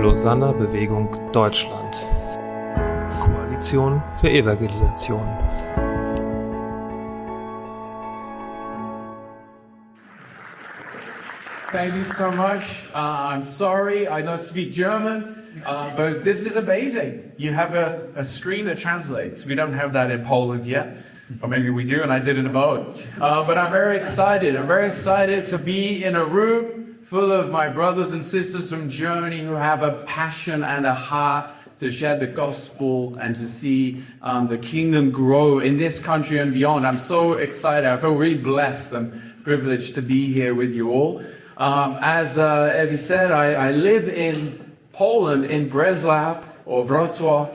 Lausanner Bewegung Deutschland. Koalition für Evangelisation. Thank you so much. I'm sorry, I don't speak German, but this is amazing. You have a screen that translates. We don't have that in Poland yet, or maybe we do, and I did in a boat. But I'm very excited. I'm very excited to be in a room full of my brothers and sisters from Germany who have a passion and a heart to share the gospel and to see the kingdom grow in this country and beyond. I'm so excited. I feel really blessed and privileged to be here with you all. As Evie said, I live in Poland, in Breslau or Wrocław,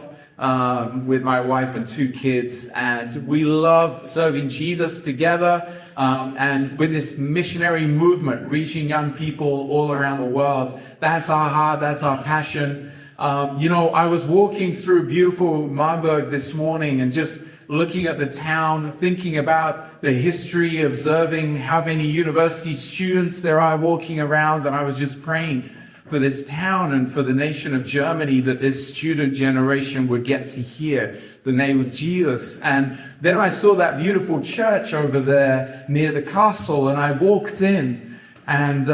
with my wife and 2 kids, and we love serving Jesus together, and with this missionary movement, reaching young people all around the world. That's our heart, that's our passion. I was walking through beautiful Marburg this morning and just looking at the town, thinking about the history, observing how many university students there are walking around, and I was just praying for this town and for the nation of Germany that this student generation would get to hear the name of Jesus. And then I saw that beautiful church over there near the castle, and I walked in, and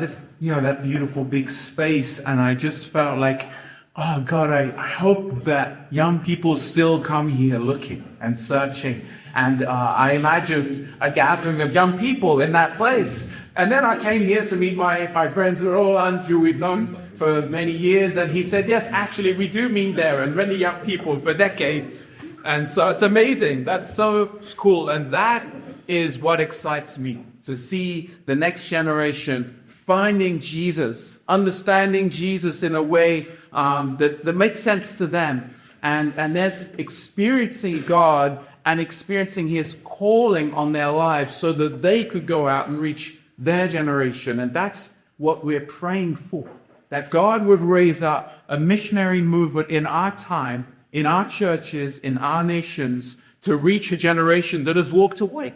it's, that beautiful big space, and I just felt like, oh God, I hope that young people still come here looking and searching. And I imagined a gathering of young people in that place. And then I came here to meet my friends Roland, who we've known for many years. And he said, yes, actually, we do meet there, and many young people for decades. And so it's amazing. That's so cool. And that is what excites me, to see the next generation finding Jesus, understanding Jesus in a way that makes sense to them, and they're experiencing God and experiencing His calling on their lives so that they could go out and reach their generation. And that's what we're praying for, that God would raise up a missionary movement in our time, in our churches, in our nations, to reach a generation that has walked away.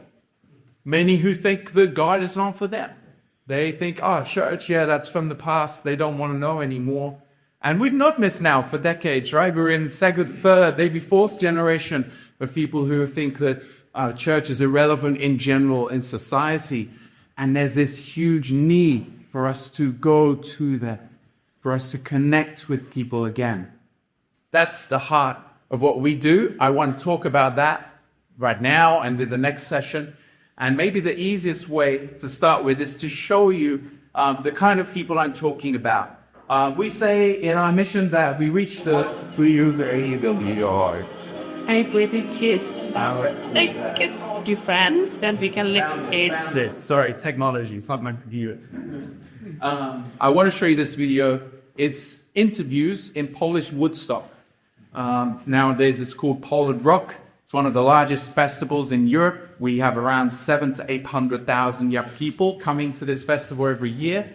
Many who think that God is not for them. They think, church, that's from the past. They don't want to know anymore. And we've not missed now for decades, right? We're in second, third, maybe fourth generation of people who think that church is irrelevant in general in society. And there's this huge need for us to go to them, for us to connect with people again. That's the heart of what we do. I want to talk about that right now and in the next session. And maybe the easiest way to start with is to show you the kind of people I'm talking about. We say in our mission that we reach the and with the kids. They speak to friends, then we can live it. Sorry, technology, it's not my computer. I want to show you this video. It's interviews in Polish Woodstock. Nowadays it's called Poland Rock. It's one of the largest festivals in Europe. We have around 700,000 to 800,000 young people coming to this festival every year.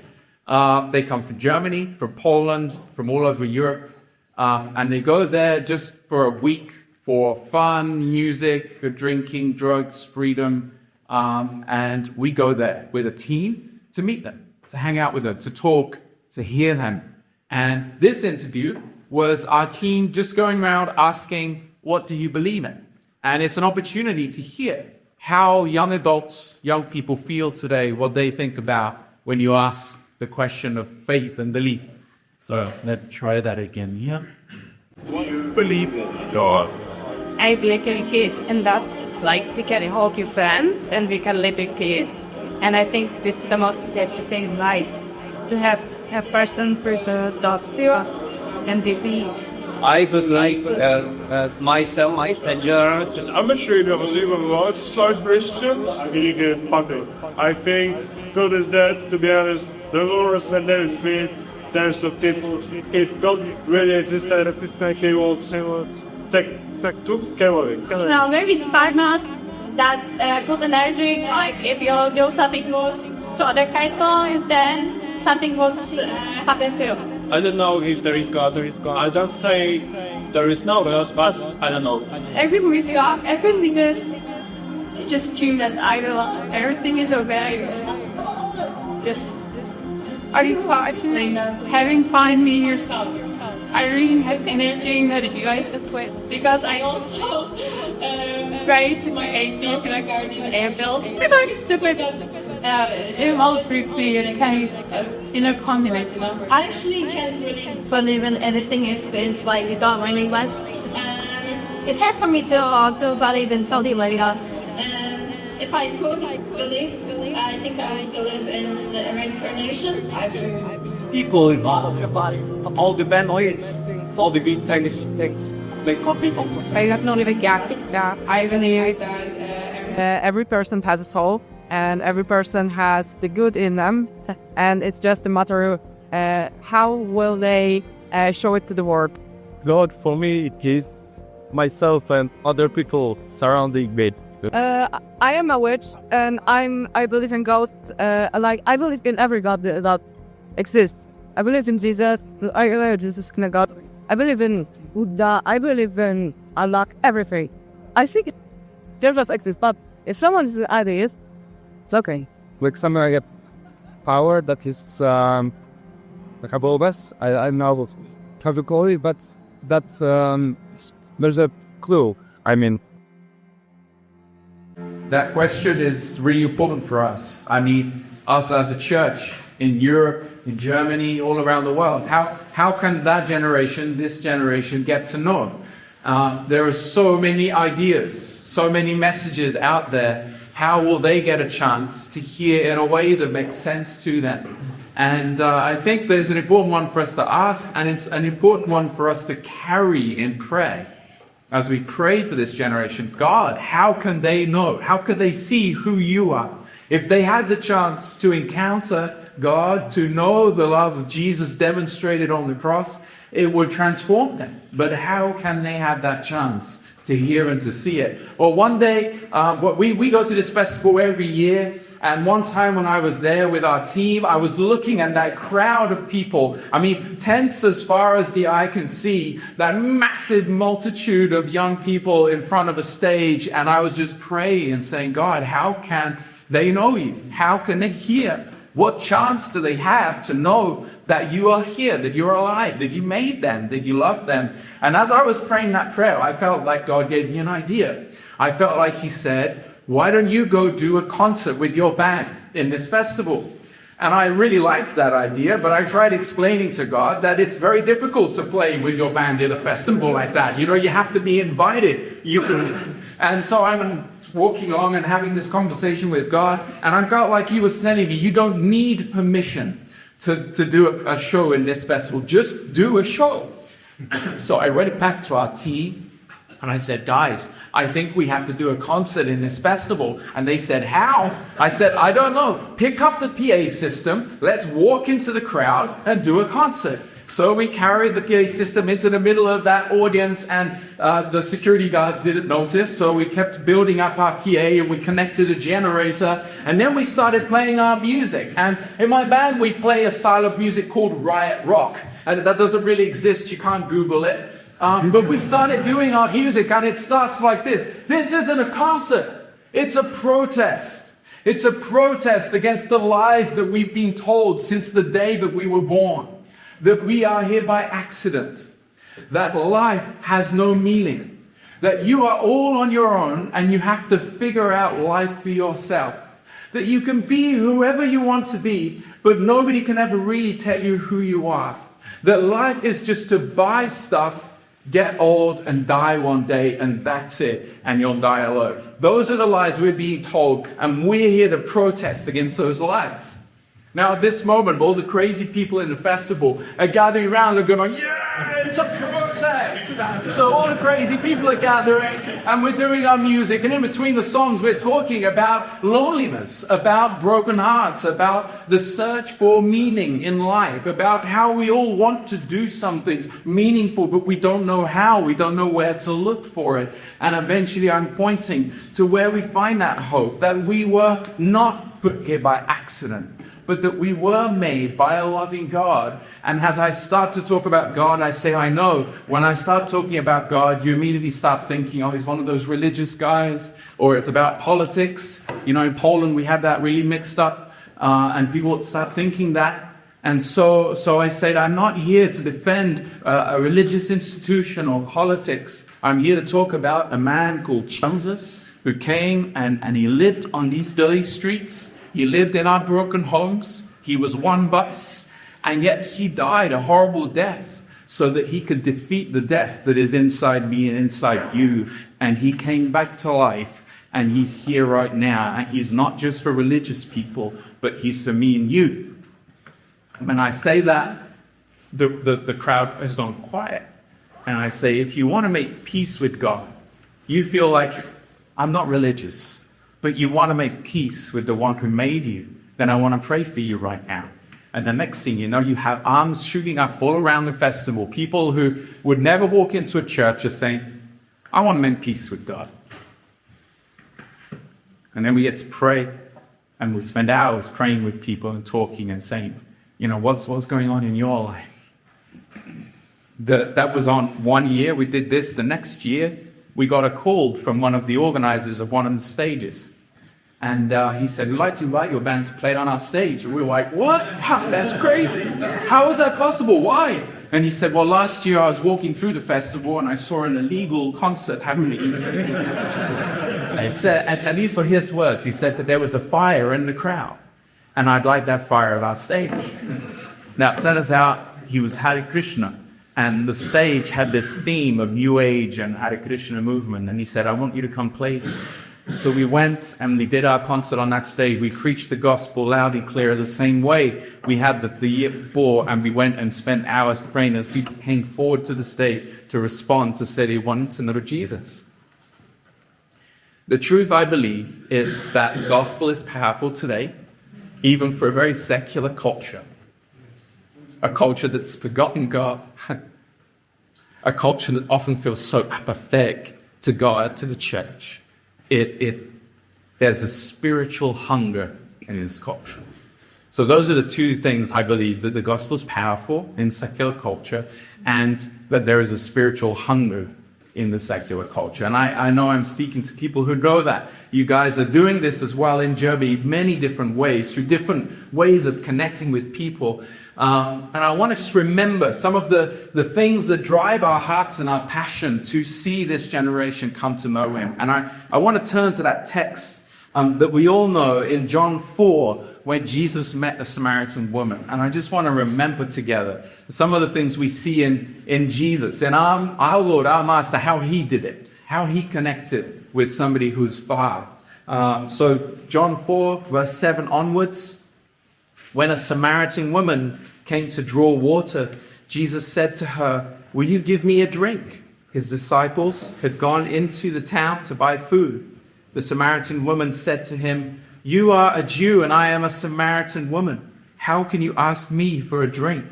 They come from Germany, from Poland, from all over Europe. And they go there just for a week for fun, music, drinking, drugs, freedom. And we go there with a team to meet them, to hang out with them, to talk, to hear them. And this interview was our team just going around asking, what do you believe in? And it's an opportunity to hear how young adults, young people feel today, what they think about when you ask the question of faith and belief. So let's try that again. Yeah. What do you believe in God? I believe in peace, and that's like we can hold your friends and we can live in peace. And I think this is the most important thing in life, to have a person that serious and believe. I would like myself, my Savior. I'm not sure if you receive a lot of Christians. Really good puppet. I think God is dead, to be honest. The Lord is and there is me. There's some people. If God really existed, He will say what? Take two, No, maybe find out that's good energy. Like if you do something good to other persons, then something was happens to you. I don't know if there is God. I don't say there is no God, but I don't know. I agree with you. I agree because just curious. Everything is okay. Just are you touching? Having fun being yourself. I really have energy and energy because I also try to my atheist and build super in a community. I actually can't really believe in anything if it's like you don't really want. It's hard for me to believe in Saudi-Arabien. If I could believe, I think I would believe in the reincarnation. People involved your body, all the bandwidths, all the big things, make people. I have not even got that. I believe that every person has a soul, and every person has the good in them, and it's just a matter of how will they show it to the world. God for me is myself and other people surrounding me. I am a witch, and I believe in ghosts. I believe in every god that exists. I believe in Jesus. I believe Jesus is God. I believe in Buddha. I believe in Allah. Everything. I think they just exist. But if someone is an atheist, it's okay. Like something like a power that is like above us. I don't know how to call it, but that's there's a clue. I mean. That question is really important for us. I mean, us as a church in Europe, in Germany, all around the world. How can that generation, this generation, get to know? There are so many ideas, so many messages out there. How will they get a chance to hear in a way that makes sense to them? And I think there's an important one for us to ask, and it's an important one for us to carry in prayer. As we pray for this generation, God, how can they know? How could they see who you are? If they had the chance to encounter God, to know the love of Jesus demonstrated on the cross, it would transform them. But how can they have that chance to hear and to see it? Well, one day, we go to this festival every year. And one time when I was there with our team, I was looking at that crowd of people. I mean, tents as far as the eye can see, that massive multitude of young people in front of a stage. And I was just praying and saying, God, how can they know you? How can they hear? What chance do they have to know that you are here, that you're alive, that you made them, that you love them? And as I was praying that prayer, I felt like God gave me an idea. I felt like He said, why don't you go do a concert with your band in this festival? And I really liked that idea, but I tried explaining to God that it's very difficult to play with your band in a festival like that. You know, you have to be invited. And so I'm walking along and having this conversation with God, and I felt like He was telling me, you don't need permission to do a show in this festival. Just do a show. So I went back to our team, and I said, guys, I think we have to do a concert in this festival. And they said, how? I said, I don't know. Pick up the PA system. Let's walk into the crowd and do a concert. So we carried the PA system into the middle of that audience, and the security guards didn't notice. So we kept building up our PA, and we connected a generator. And then we started playing our music. And in my band, we play a style of music called riot rock. And that doesn't really exist. You can't Google it. But we started doing our music, and it starts like this. This isn't a concert. It's a protest. It's a protest against the lies that we've been told since the day that we were born. That we are here by accident. That life has no meaning. That you are all on your own, and you have to figure out life for yourself. That you can be whoever you want to be, but nobody can ever really tell you who you are. That life is just to buy stuff, get old and die one day, and that's it, and you'll die alone. Those are the lies we're being told, and we're here to protest against those lies. Now, at this moment, all the crazy people in the festival are gathering around and going, yeah, it's a protest! So all the crazy people are gathering, and we're doing our music, and in between the songs, we're talking about loneliness, about broken hearts, about the search for meaning in life, about how we all want to do something meaningful, but we don't know how, we don't know where to look for it. And eventually I'm pointing to where we find that hope, that we were not put here by accident, but that we were made by a loving God. And as I start to talk about God, I say, I know. When I start talking about God, you immediately start thinking, oh, he's one of those religious guys, or it's about politics. You know, in Poland, we have that really mixed up, and people start thinking that. And so I said, I'm not here to defend a religious institution or politics. I'm here to talk about a man called Jesus who came and he lived on these dirty streets. He lived in our broken homes. He was one of us. And yet he died a horrible death so that he could defeat the death that is inside me and inside you. And he came back to life. And he's here right now. And he's not just for religious people, but he's for me and you. When I say that, the crowd is gone quiet. And I say, if you want to make peace with God, you feel like, I'm not religious, but you want to make peace with the one who made you, then I want to pray for you right now. And the next thing you know, you have arms shooting up all around the festival. People who would never walk into a church are saying, I want to make peace with God. And then we get to pray, and we spend hours praying with people and talking and saying, what's going on in your life? That was on 1 year. We did this. The next year, we got a call from one of the organizers of one of the stages. And he said, we'd like to invite your band to play on our stage. And we were like, what? That's crazy. How is that possible? Why? And he said, well, last year I was walking through the festival and I saw an illegal concert happening. And he said, and these were his words. He said that there was a fire in the crowd. And I'd like that fire at our stage. Now, it turns out he was Hare Krishna. And the stage had this theme of New Age and Hare Krishna movement. And he said, I want you to come play. So we went and we did our concert on that stage. We preached the gospel loud and clear the same way we had the year before. And we went and spent hours praying as people came forward to the stage to respond, to say they wanted to know Jesus. The truth, I believe, is that the gospel is powerful today, even for a very secular culture. A culture that's forgotten God. A culture that often feels so apathetic to God, to the church. There's a spiritual hunger in this culture. So those are the two things I believe, that the gospel is powerful in secular culture and that there is a spiritual hunger in the secular culture. And I know I'm speaking to people who know that. You guys are doing this as well in Germany, many different ways, through different ways of connecting with people. And I want to just remember some of the things that drive our hearts and our passion to see this generation come to know Him. And I want to turn to that text that we all know in John 4, when Jesus met a Samaritan woman. And I just want to remember together some of the things we see in Jesus, in our Lord, our Master, how He did it, how He connected with somebody who's far. So John 4, verse 7 onwards, when a Samaritan woman came to draw water, Jesus said to her, "Will you give me a drink?" His disciples had gone into the town to buy food. The Samaritan woman said to him, "You are a Jew and I am a Samaritan woman. How can you ask me for a drink?"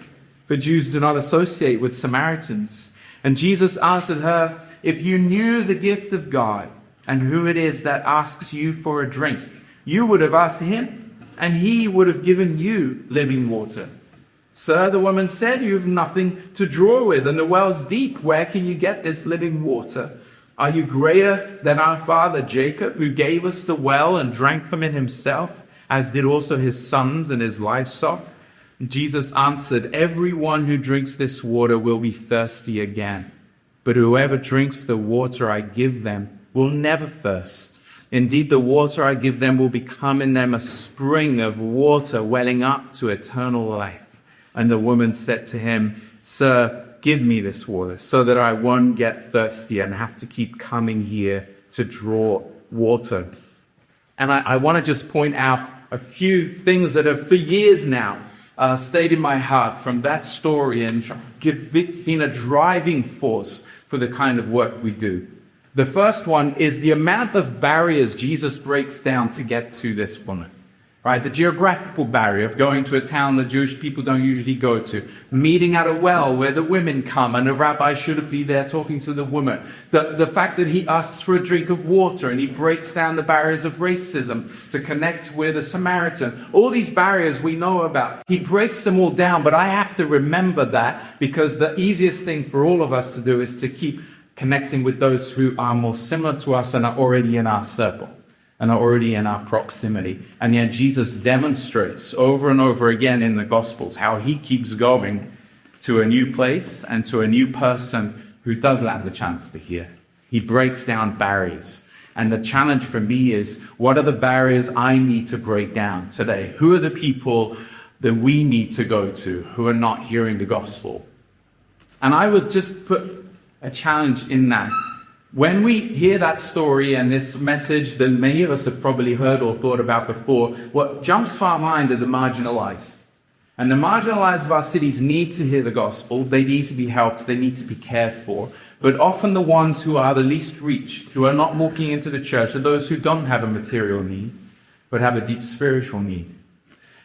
For Jews do not associate with Samaritans. And Jesus answered her, "If you knew the gift of God and who it is that asks you for a drink, you would have asked him, and he would have given you living water." "Sir," the woman said, "you have nothing to draw with, and the well's deep. Where can you get this living water? Are you greater than our father Jacob, who gave us the well and drank from it himself, as did also his sons and his livestock?" Jesus answered, "Everyone who drinks this water will be thirsty again. But whoever drinks the water I give them will never thirst. Indeed, the water I give them will become in them a spring of water welling up to eternal life." And the woman said to him, "Sir, give me this water so that I won't get thirsty and have to keep coming here to draw water." And I want to just point out a few things that have for years now stayed in my heart from that story and been a driving force for the kind of work we do. The first one is the amount of barriers Jesus breaks down to get to this woman. Right, the geographical barrier of going to a town that Jewish people don't usually go to, meeting at a well where the women come and the rabbi shouldn't be there talking to the woman, the fact that he asks for a drink of water and he breaks down the barriers of racism to connect with a Samaritan. All these barriers we know about. He breaks them all down, but I have to remember that because the easiest thing for all of us to do is to keep connecting with those who are more similar to us and are already in our circle. and are already in our proximity. And yet Jesus demonstrates over and over again in the Gospels how he keeps going to a new place and to a new person who doesn't have the chance to hear. He breaks down barriers. And the challenge for me is, what are the barriers I need to break down today? Who are the people that we need to go to who are not hearing the gospel? And I would just put a challenge in that. When we hear that story and this message that many of us have probably heard or thought about before, what jumps to our mind are the marginalized. And the marginalized of our cities need to hear the gospel. They need to be helped. They need to be cared for. But often the ones who are the least reached, who are not walking into the church, are those who don't have a material need, but have a deep spiritual need.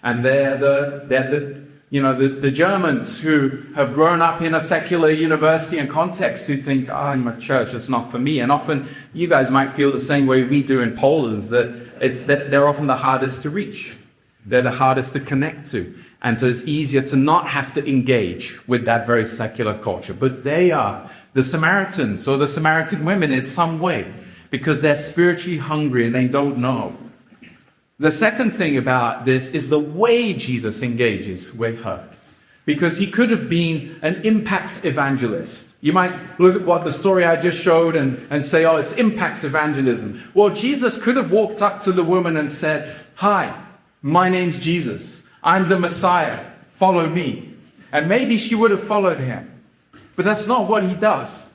And they're the Germans who have grown up in a secular university and context who think, I'm a church, it's not for me. And often you guys might feel the same way we do in Poland, that they're often the hardest to reach. They're the hardest to connect to. And so it's easier to not have to engage with that very secular culture. But they are the Samaritans or the Samaritan women in some way, because they're spiritually hungry and they don't know. The second thing about this is the way Jesus engages with her. Because he could have been an impact evangelist. You might look at what the story I just showed and say, oh, it's impact evangelism. Well, Jesus could have walked up to the woman and said, hi, my name's Jesus. I'm the Messiah. Follow me. And maybe she would have followed him. But that's not what he does.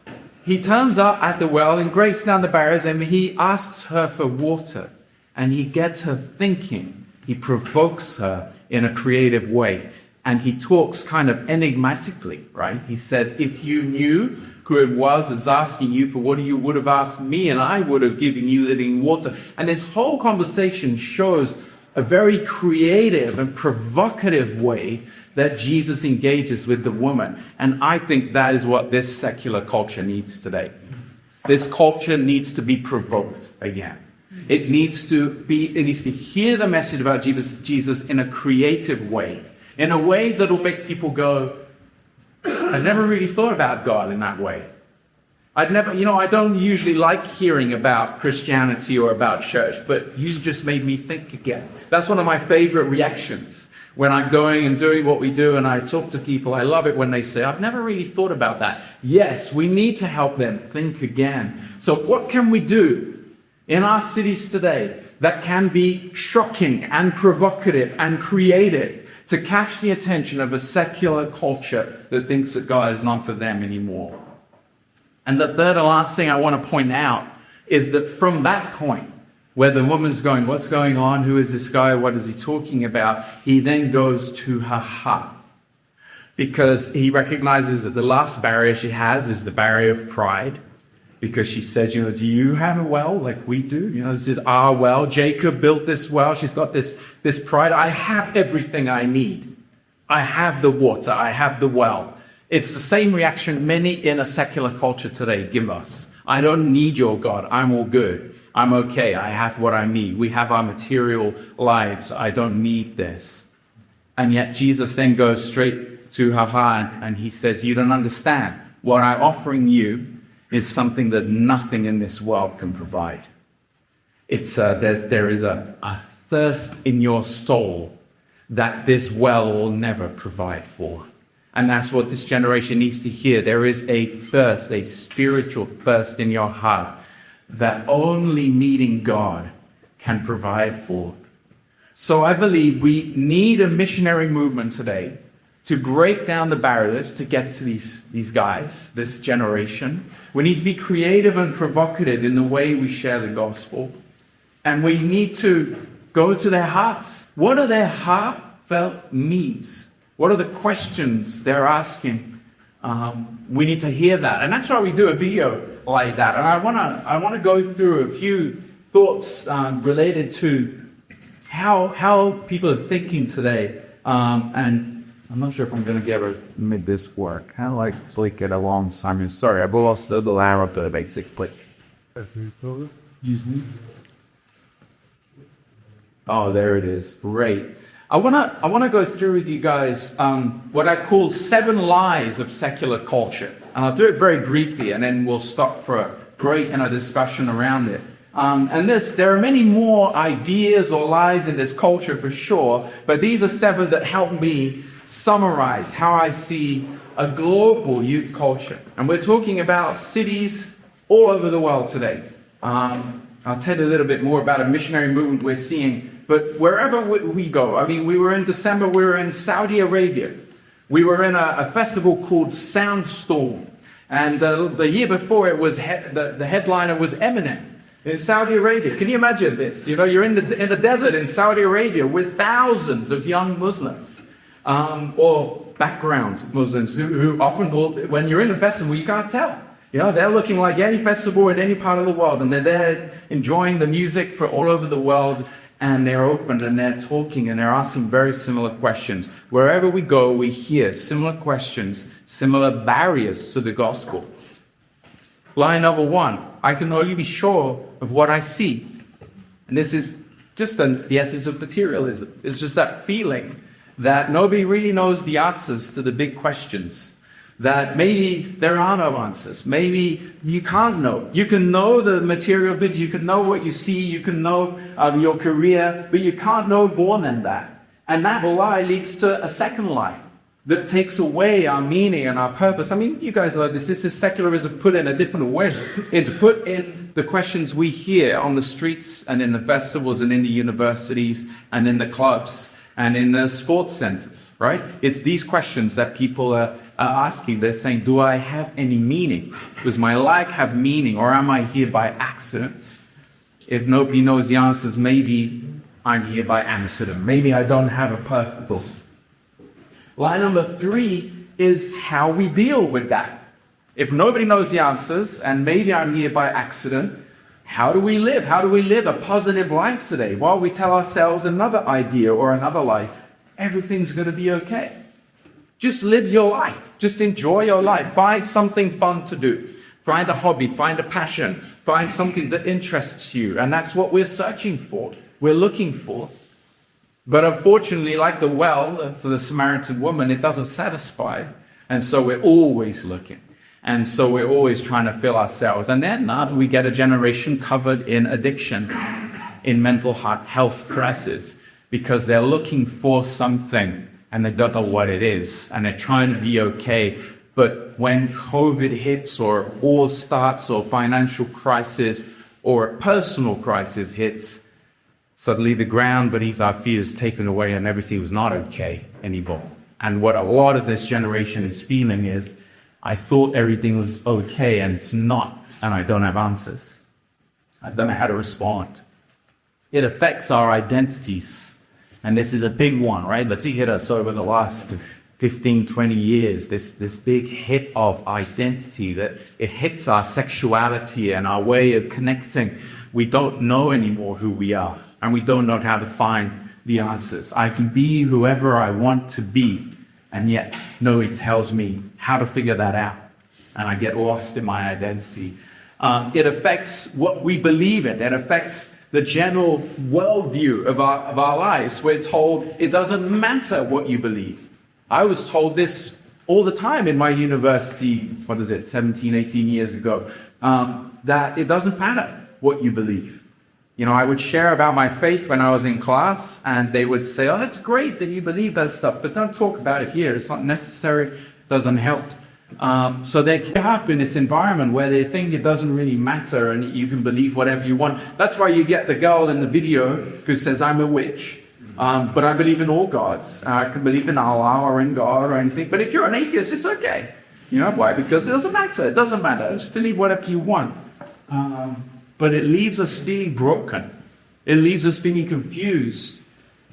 He turns up at the well and breaks down the barriers and he asks her for water. And he gets her thinking. He provokes her in a creative way. And he talks kind of enigmatically, right? He says, if you knew who it was that's asking you for water, you would have asked me and I would have given you living water. And this whole conversation shows a very creative and provocative way that Jesus engages with the woman. And I think that is what this secular culture needs today. This culture needs to be provoked again. It needs to hear the message about Jesus in a creative way, in a way that will make people go, I never really thought about God in that way. I don't usually like hearing about Christianity or about church, but you just made me think again. That's one of my favorite reactions when I'm going and doing what we do and I talk to people. I love it when they say, I've never really thought about that. Yes, we need to help them think again. So what can we do in our cities today that can be shocking and provocative and creative to catch the attention of a secular culture that thinks that God is not for them anymore? And the third and last thing I want to point out is that from that point, where the woman's going, what's going on? Who is this guy? What is he talking about? He then goes to her heart. Because he recognizes that the last barrier she has is the barrier of pride. Because she says, do you have a well like we do? This is our well. Jacob built this well. She's got this pride. I have everything I need. I have the water. I have the well. It's the same reaction many in a secular culture today give us. I don't need your God. I'm all good. I'm okay. I have what I need. We have our material lives. I don't need this. And yet Jesus then goes straight to her heart and he says, you don't understand. What I'm offering you is something that nothing in this world can provide. There is a thirst in your soul that this well will never provide for. And that's what this generation needs to hear. There is a thirst, a spiritual thirst in your heart that only meeting God can provide for. So I believe we need a missionary movement today to break down the barriers to get to these guys, this generation. We need to be creative and provocative in the way we share the gospel. And we need to go to their hearts. What are their heartfelt needs? What are the questions they're asking? We need to hear that. And that's why we do a video like that. And I want to go through a few thoughts related to how people are thinking today. And I'm not sure if I'm going to be able to make this work. How do I click it alongside me? Sorry, I've lost the arrow bit, basically. Oh, there it is. Great. I want to go through with you guys what I call 7 lies of secular culture. And I'll do it very briefly, and then we'll stop for a break and a discussion around it. And there are many more ideas or lies in this culture for sure, but these are 7 that help me summarize how I see a global youth culture. And we're talking about cities all over the world today. I'll tell you a little bit more about a missionary movement we're seeing, but wherever we go, I mean, we were in December, we were in Saudi Arabia. We were in a festival called Soundstorm. And the year before, it was the headliner was Eminem in Saudi Arabia. Can you imagine this? You know, you're in the desert in Saudi Arabia with thousands of young Muslims, or background Muslims who often, when you're in a festival, you can't tell. You know, they're looking like any festival in any part of the world, and they're there enjoying the music for all over the world, and they're open and they're talking and they're asking very similar questions. Wherever we go, we hear similar questions, similar barriers to the gospel. Line number 1, I can only be sure of what I see. And this is just the essence of materialism. It's just that feeling that nobody really knows the answers to the big questions. That maybe there are no answers.Maybe you can't know. You can know the material things, you can know what you see, you can know your career, but you can't know more than that. And that lie leads to a second lie that takes away our meaning and our purpose. I mean, you guys know this. This is secularism put in a different way. It's put in the questions we hear on the streets and in the festivals and in the universities and in the clubs and in the sports centers, right? It's these questions that people are asking. They're saying, do I have any meaning? Does my life have meaning, or am I here by accident? If nobody knows the answers, maybe I'm here by accident. Maybe I don't have a purpose. Line number 3 is how we deal with that. If nobody knows the answers, and maybe I'm here by accident, how do we live? How do we live a positive life today? While we tell ourselves another idea or another life, everything's going to be okay. Just live your life. Just enjoy your life. Find something fun to do. Find a hobby. Find a passion. Find something that interests you. And that's what we're searching for. We're looking for. But unfortunately, like the well for the Samaritan woman, it doesn't satisfy. And so we're always looking. And so we're always trying to fill ourselves. And then we get a generation covered in addiction, in mental health crisis, because they're looking for something and they don't know what it is. And they're trying to be okay. But when COVID hits, or war starts, or financial crisis, or a personal crisis hits, suddenly the ground beneath our feet is taken away and everything was not okay anymore. And what a lot of this generation is feeling is, I thought everything was okay and it's not, and I don't have answers. I don't know how to respond. It affects our identities. And this is a big one, right? That's hit us over the last 15, 20 years, this big hit of identity, that it hits our sexuality and our way of connecting. We don't know anymore who we are, and we don't know how to find the answers. I can be whoever I want to be, and yet nobody tells me how to figure that out, and I get lost in my identity. It affects what we believe in. It affects the general worldview of our lives. We're told it doesn't matter what you believe. I was told this all the time in my university, 17, 18 years ago, that it doesn't matter what you believe. You know, I would share about my faith when I was in class, and they would say, oh, that's great that you believe that stuff, but don't talk about it here. It's not necessary, doesn't help. So they get up in this environment where they think it doesn't really matter and you can believe whatever you want. That's why you get the girl in the video who says, I'm a witch, but I believe in all gods. I can believe in Allah or in God or anything. But if you're an atheist, it's okay. You know why? Because it doesn't matter. It doesn't matter. Just believe whatever you want. But it leaves us feeling broken. It leaves us feeling confused.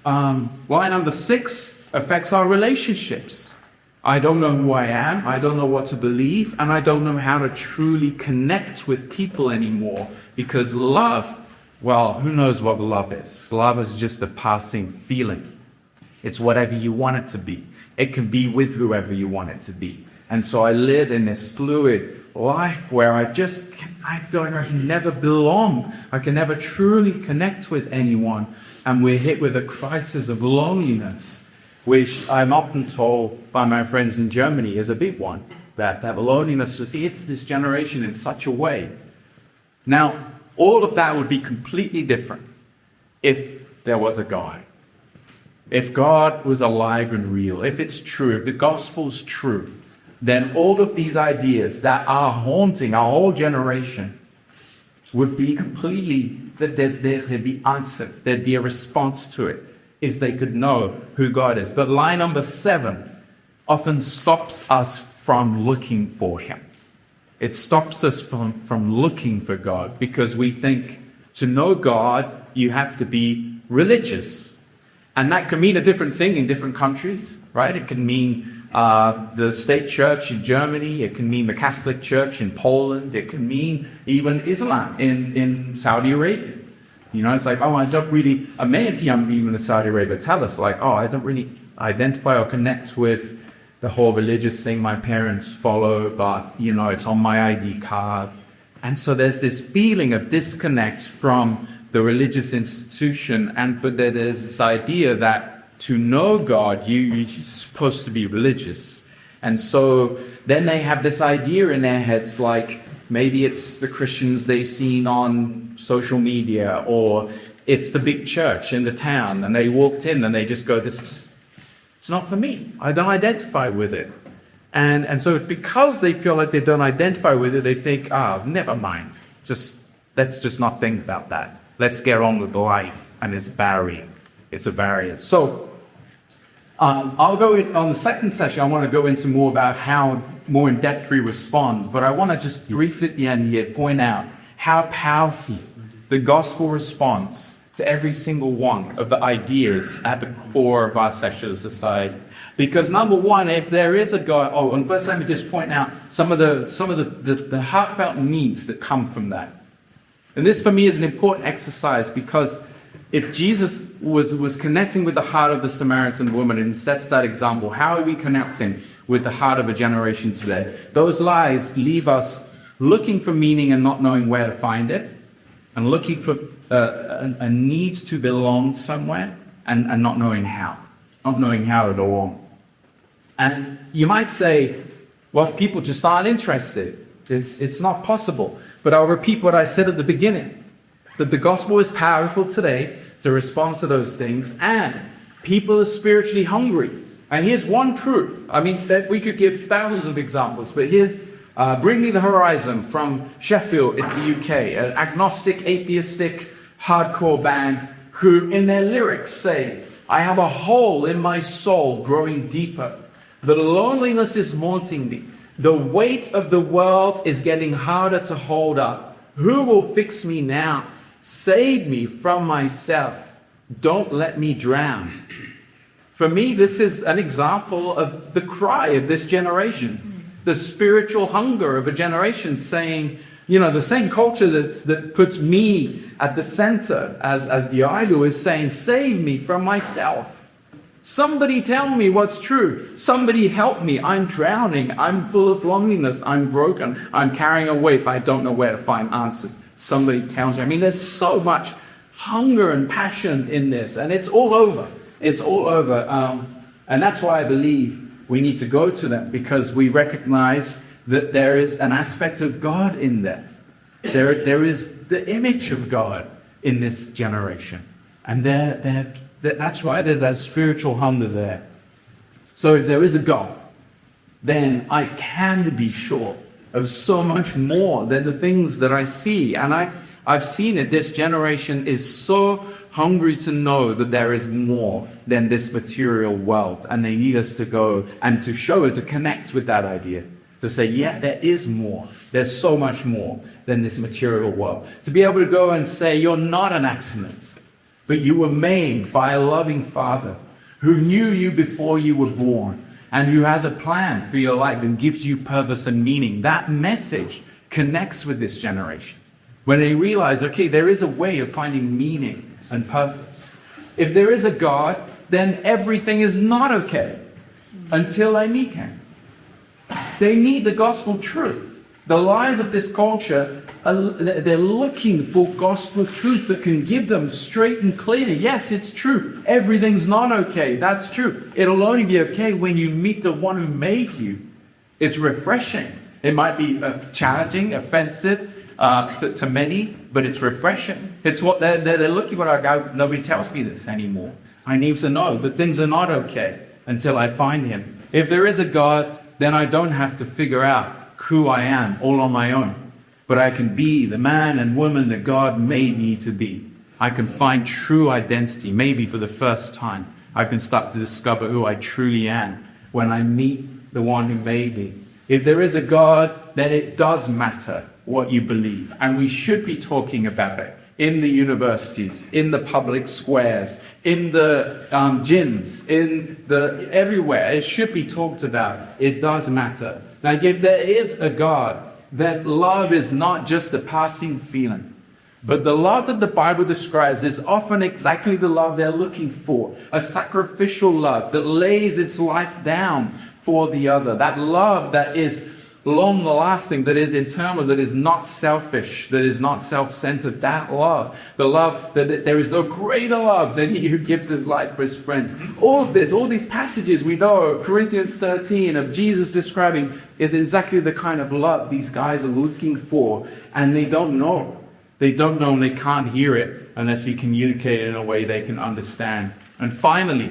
Line number 6 affects our relationships. I don't know who I am, I don't know what to believe, and I don't know how to truly connect with people anymore. Because love, well, who knows what love is? Love is just a passing feeling. It's whatever you want it to be. It can be with whoever you want it to be. And so I live in this fluid life where I feel like I can never belong. I can never truly connect with anyone. And we're hit with a crisis of loneliness, which I'm often told by my friends in Germany is a big one, that loneliness just hits this generation in such a way. Now, all of that would be completely different if there was a God. If God was alive and real, if it's true, if the gospel's true, then all of these ideas that are haunting our whole generation would be completely, there'd be answered, there'd be a response to it if they could know who God is. But lie number 7 often stops us from looking for him. It stops us from looking for God because we think to know God, you have to be religious. And that can mean a different thing in different countries, right? It can mean the state church in Germany. It can mean the Catholic Church in Poland. It can mean even Islam in Saudi Arabia. You know, it's like, oh, I don't really, many people even in Saudi Arabia tell us, like, oh, I don't really identify or connect with the whole religious thing my parents follow, but, you know, it's on my ID card. And so there's this feeling of disconnect from the religious institution, but there's this idea that to know God, you're supposed to be religious. And so then they have this idea in their heads, like maybe it's the Christians they've seen on social media, or it's the big church in the town, and they walked in and they just go, it's not for me. I don't identify with it. And so because they feel like they don't identify with it, they think, never mind. Let's just not think about that. Let's get on with life, and it's barrier. It's a barrier. So I'll go in, on the second session, I want to go into more about how more in depth we respond, but I want to just briefly at the end here point out how powerful the gospel responds to every single one of the ideas at the core of our secular society. Because number one, if there is a God, and first let me just point out some of the heartfelt needs that come from that. And this for me is an important exercise, because if Jesus was connecting with the heart of the Samaritan woman and sets that example, how are we connecting with the heart of a generation today? Those lies leave us looking for meaning and not knowing where to find it, and looking for a need to belong somewhere and not knowing how at all. And you might say, well, if people just aren't interested, it's not possible. But I'll repeat what I said at the beginning, that the gospel is powerful today to respond to those things, and people are spiritually hungry. And here's one truth. I mean, that we could give thousands of examples, but here's Bring Me the Horizon from Sheffield in the UK, an agnostic, atheistic, hardcore band who in their lyrics say, I have a hole in my soul growing deeper. The loneliness is haunting me. The weight of the world is getting harder to hold up. Who will fix me now? Save me from myself. Don't let me drown. For me, this is an example of the cry of this generation. The spiritual hunger of a generation saying, you know, the same culture that puts me at the center as the idol is saying, save me from myself. Somebody tell me what's true. Somebody help me. I'm drowning. I'm full of loneliness. I'm broken. I'm carrying a weight, but I don't know where to find answers. Somebody tell me. I mean, there's so much hunger and passion in this, and it's all over. It's all over. And that's why I believe we need to go to them, because we recognize that there is an aspect of God in there. There is the image of God in this generation. And that's why there's that spiritual hunger there. So if there is a God, then I can be sure of so much more than the things that I see. And I've seen it. This generation is so hungry to know that there is more than this material world. And they need us to go and to show it, to connect with that idea. To say, yeah, there is more. There's so much more than this material world. To be able to go and say, you're not an accident, but you were made by a loving Father who knew you before you were born and who has a plan for your life and gives you purpose and meaning. That message connects with this generation. When they realize, okay, there is a way of finding meaning and purpose. If there is a God, then everything is not okay until I meet Him. They need the gospel truth. The lies of this culture, they're looking for gospel truth that can give them straight and clear. Yes, it's true. Everything's not okay. That's true. It'll only be okay when you meet the one who made you. It's refreshing. It might be challenging, offensive to many, but it's refreshing. It's what they're looking for. I go, nobody tells me this anymore. I need to know that things are not okay until I find him. If there is a God, then I don't have to figure out who I am all on my own. But I can be the man and woman that God made me to be. I can find true identity, maybe for the first time. I can start to discover who I truly am when I meet the one who made me. If there is a God, then it does matter what you believe. And we should be talking about it in the universities, in the public squares, in the gyms, everywhere. It should be talked about. It does matter. Now, if there is a God, that love is not just a passing feeling, but the love that the Bible describes is often exactly the love they're looking for. A sacrificial love that lays its life down for the other. That love that is long-lasting, that is eternal, that is not selfish, that is not self-centered. That love, the love that there is no greater love than he who gives his life for his friends. All of this, all these passages we know, Corinthians 13, of Jesus describing, is exactly the kind of love these guys are looking for, and they don't know. They don't know, and they can't hear it unless we communicate it in a way they can understand. And finally,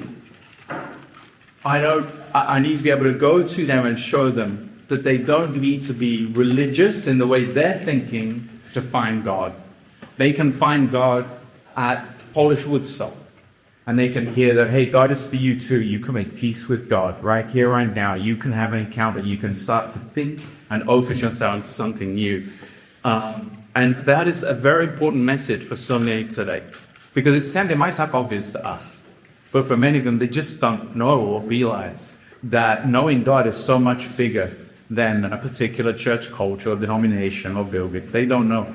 I need to be able to go to them and show them that they don't need to be religious in the way they're thinking to find God. They can find God at Polish Woodstock. And they can hear that, hey, God is for you too. You can make peace with God right here, right now. You can have an encounter. You can start to think and open yourself into something new. And that is a very important message for so many today. Because it might sound obvious to us. But for many of them, they just don't know or realize that knowing God is so much bigger than a particular church culture or denomination or building. They don't know.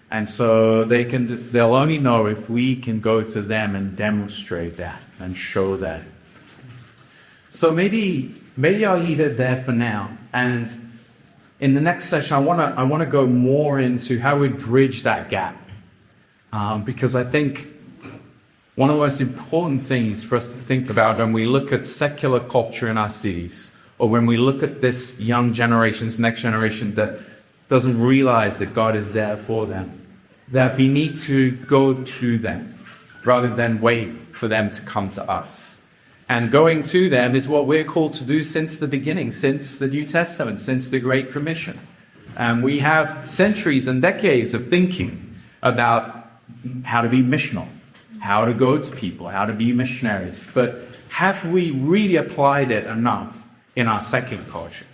And so they'll only know if we can go to them and demonstrate that and show that. So maybe I'll leave it there for now. And in the next session, I want to go more into how we bridge that gap. Because I think one of the most important things for us to think about when we look at secular culture in our cities, or when we look at this young generation, this next generation that doesn't realize that God is there for them, that we need to go to them rather than wait for them to come to us. And going to them is what we're called to do since the beginning, since the New Testament, since the Great Commission. And we have centuries and decades of thinking about how to be missional, how to go to people, how to be missionaries. But have we really applied it enough in our secular culture?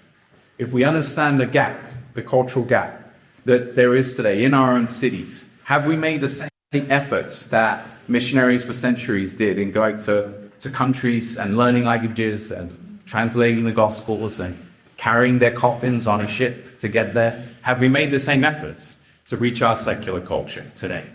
If we understand the gap, the cultural gap that there is today in our own cities, have we made the same efforts that missionaries for centuries did in going to countries and learning languages and translating the Gospels and carrying their coffins on a ship to get there? Have we made the same efforts to reach our secular culture today?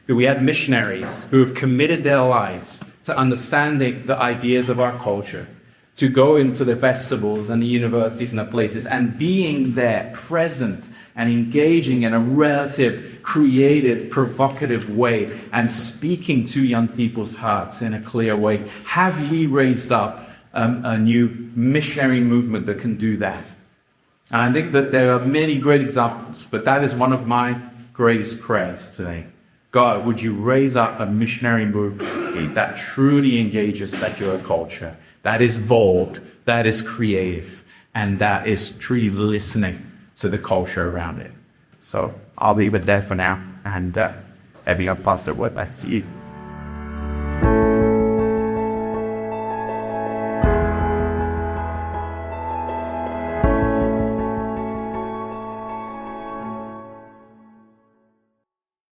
Do we have missionaries who have committed their lives to understanding the ideas of our culture, to go into the festivals and the universities and the places and being there, present and engaging in a relative, creative, provocative way and speaking to young people's hearts in a clear way? Have we raised up a new missionary movement that can do that? And I think that there are many great examples, but that is one of my greatest prayers today. God, would you raise up a missionary movement that truly engages secular culture, that is bold, that is creative, and that is truly listening to the culture around it. So I'll leave it there for now, and I'll pass it back to you.